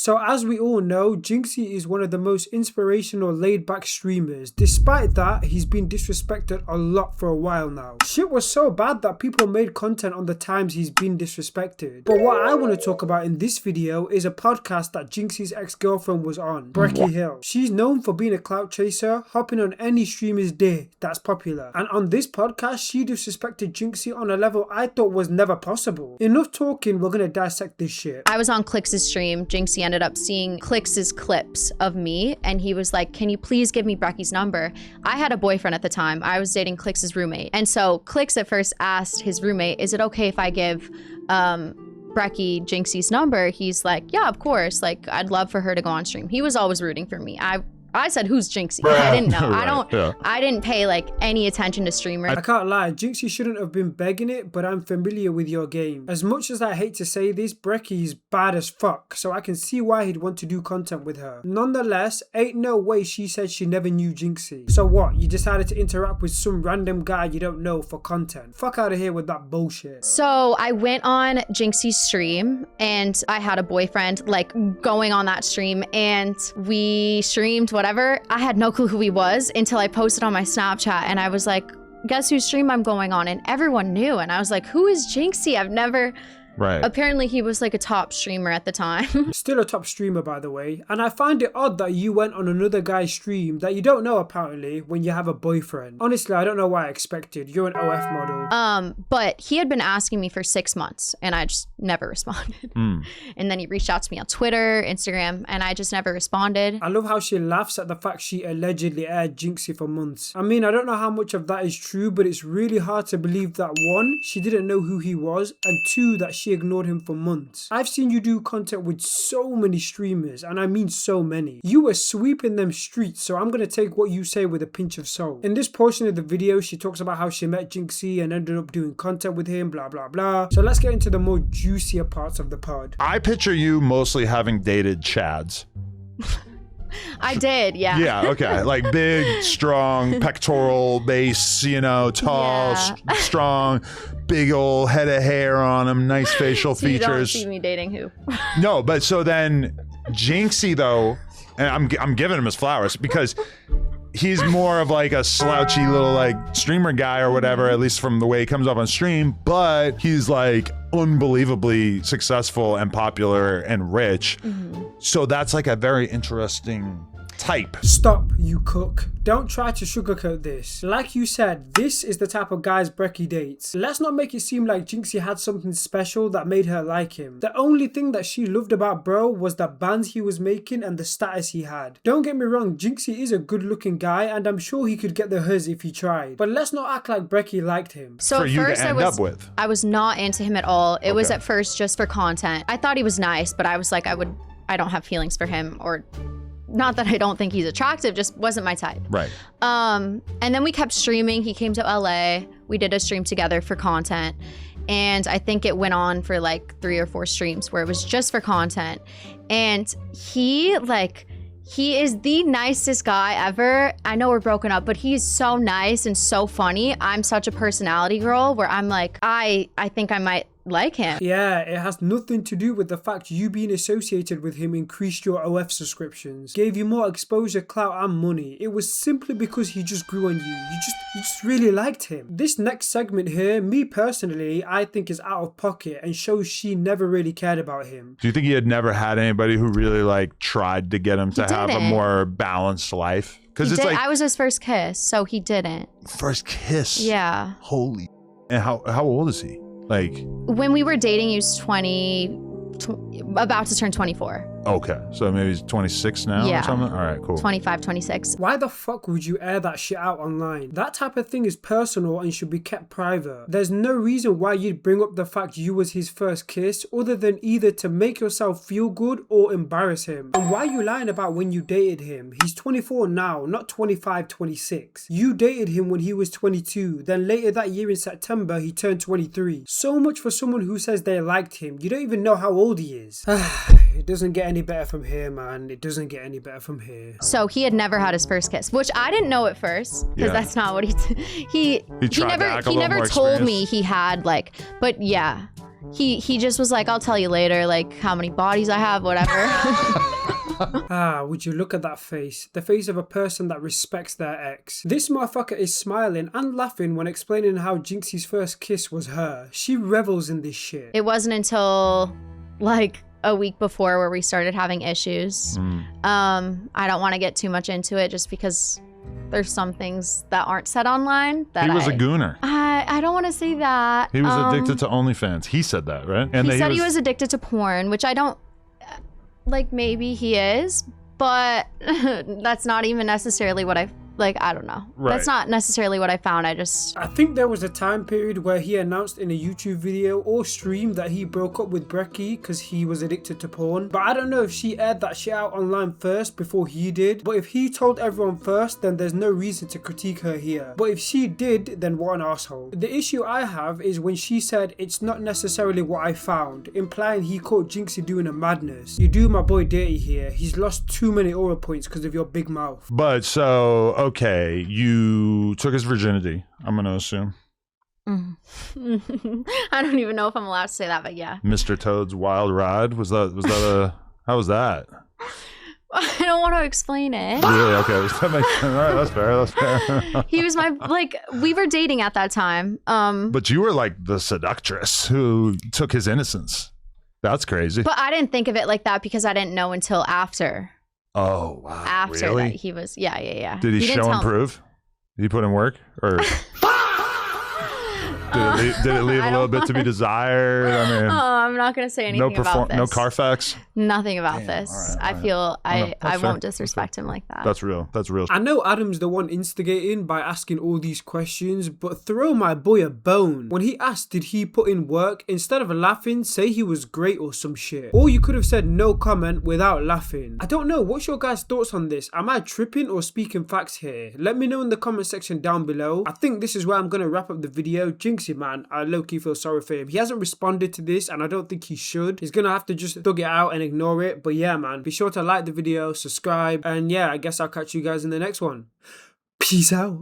So as we all know, Jynxzi is one of the most inspirational laid-back streamers. Despite that, he's been disrespected a lot for a while now. Shit was so bad that people made content on the times he's been disrespected. But what I want to talk about in this video is a podcast that Jynxzi's ex-girlfriend was on, Brekkie Hill. She's known for being a clout chaser, hopping on any streamer's day that's popular. And on this podcast, she disrespected Jynxzi on a level I thought was never possible. Enough talking, we're gonna dissect this shit. I was on Clix's stream. Jynxzi ended up seeing Clix's clips of me, and he was like, can you please give me Brekkie's number? I had a boyfriend at the time. I was dating Clix's roommate. And so Clix at first asked his roommate, is it okay if I give Brekkie Jynxzi's number? He's like, yeah, of course. Like, I'd love for her to go on stream. He was always rooting for me. I said, who's Jynxzi? I didn't know. Right, I didn't pay like any attention to streamers. I can't lie, Jynxzi shouldn't have been begging it, but I'm familiar with your game. As much as I hate to say this, Brekkie is bad as fuck, so I can see why he'd want to do content with her. Nonetheless, ain't no way she said she never knew Jynxzi. So what, you decided to interact with some random guy you don't know for content? Fuck out of here with that bullshit. So I went on Jynxzi's stream, and I had a boyfriend like going on that stream, and we streamed whatever. I had no clue who he was until I posted on my Snapchat, and I was like, guess whose stream I'm going on? And everyone knew, and I was like, who is Jynxzi? I've never... Right. Apparently he was like a top streamer at the time. Still a top streamer, by the way. And I find it odd that you went on another guy's stream that you don't know apparently when you have a boyfriend. Honestly, I don't know what I expected. You're an OF model. But he had been asking me for 6 months and I just never responded. And then he reached out to me on Twitter, Instagram, and I just never responded. I love how she laughs at the fact she allegedly aired Jynxzi for months. I mean, I don't know how much of that is true, but it's really hard to believe that 1, she didn't know who he was, and 2, that she ignored him for months. I've seen you do content with so many streamers, and I mean so many. You were sweeping them streets, so I'm gonna take what you say with a pinch of salt. In this portion of the video, she talks about how she met Jynxzi and ended up doing content with him, blah blah blah. So let's get into the more juicier parts of the pod. I picture you mostly having dated Chads. I did, yeah. Yeah, okay. Like big, strong, pectoral base, you know, tall, strong, big old head of hair on him, nice facial features. You don't see me dating who? No, but so then Jynxzi though, and I'm giving him his flowers because he's more of like a slouchy little like streamer guy or whatever, at least from the way he comes up on stream, but he's like unbelievably successful and popular and rich. So that's like a very interesting type. Stop, you cook. Don't try to sugarcoat this. Like you said, this is the type of guys Brekkie dates. Let's not make it seem like Jynxzi had something special that made her like him. The only thing that she loved about bro was the bands he was making and the status he had. Don't get me wrong, Jynxzi is a good looking guy and I'm sure he could get the hers if he tried. But let's not act like Brekkie liked him. So for at you first to end up with. I was not into him at all. It was at first just for content. I thought he was nice, but I was like, I don't have feelings for him, or not that I don't think he's attractive, just wasn't my type. Right. And then we kept streaming. He came to LA. We did a stream together for content. And I think it went on for like 3 or 4 streams where it was just for content. And he is the nicest guy ever. I know we're broken up, but he's so nice and so funny. I'm such a personality girl where I'm like, I think I might like him. Yeah, it has nothing to do with the fact you being associated with him increased your OF subscriptions, gave you more exposure, clout and money. It was simply because he just grew on you. You just really liked him. This next segment here, me personally, I think is out of pocket and shows she never really cared about him. Do you think he had never had anybody who really like tried to get him to have a more balanced life? Because it's like, I was his first kiss, so he didn't. First kiss? Yeah. Holy. And how old is he? Like when we were dating, he was about to turn 24. Okay, so maybe he's 26 now or something? All right, cool. 25, 26. Why the fuck would you air that shit out online? That type of thing is personal and should be kept private. There's no reason why you'd bring up the fact you was his first kiss other than either to make yourself feel good or embarrass him. And why are you lying about when you dated him? He's 24 now, not 25, 26. You dated him when he was 22, then later that year in September he turned 23. So much for someone who says they liked him. You don't even know how old he is. It doesn't get any better from here, man. It doesn't get any better from here. So he had never had his first kiss, which I didn't know at first, because that's not what he never told me he had, like, but yeah. he just was like, I'll tell you later, like how many bodies I have, whatever. Would you look at that face? The face of a person that respects their ex. This motherfucker is smiling and laughing when explaining how Jynxzi's first kiss was her. She revels in this shit. It wasn't until like a week before where we started having issues. I don't want to get too much into it just because there's some things that aren't said online that He was a gooner. I don't want to say that. He was addicted to OnlyFans. He said that, right? And he said he was addicted to porn, which I don't, like, maybe he is, but that's not even necessarily what I don't know. Right. That's not necessarily what I found. I think there was a time period where he announced in a YouTube video or stream that he broke up with Brecky because he was addicted to porn. But I don't know if she aired that shit out online first before he did. But if he told everyone first, then there's no reason to critique her here. But if she did, then what an asshole. The issue I have is when she said it's not necessarily what I found, implying he caught Jynxzi doing a madness. You do my boy dirty here. He's lost too many aura points because of your big mouth. But so, okay, you took his virginity, I'm going to assume. I don't even know if I'm allowed to say that, but yeah. Mr. Toad's wild ride? Was that how was that? I don't want to explain it. Really? Okay. All right, that's fair. He was we were dating at that time. But you were like the seductress who took his innocence. That's crazy. But I didn't think of it like that because I didn't know until after. Oh, wow. After really? that he was, yeah. Did he show and prove? Did he put in work? Or did it leave a little bit to be desired? I mean, I'm not going to say anything about this. No Carfax? Nothing about this. All right. I feel I fair. won't disrespect him like that. That's real. I know Adam's the one instigating by asking all these questions, but throw my boy a bone. When he asked did he put in work, instead of laughing, say he was great or some shit. Or you could have said no comment without laughing. I don't know, what's your guys' thoughts on this? Am I tripping or speaking facts here? Let me know in the comment section down below. I think this is where I'm going to wrap up the video. Jynxzi, man, I low-key feel sorry for him. He hasn't responded to this and I don't think he should. He's going to have to just thug it out and ignore it. But yeah, man, be sure to like the video, subscribe, and yeah, I guess I'll catch you guys in the next one. Peace out.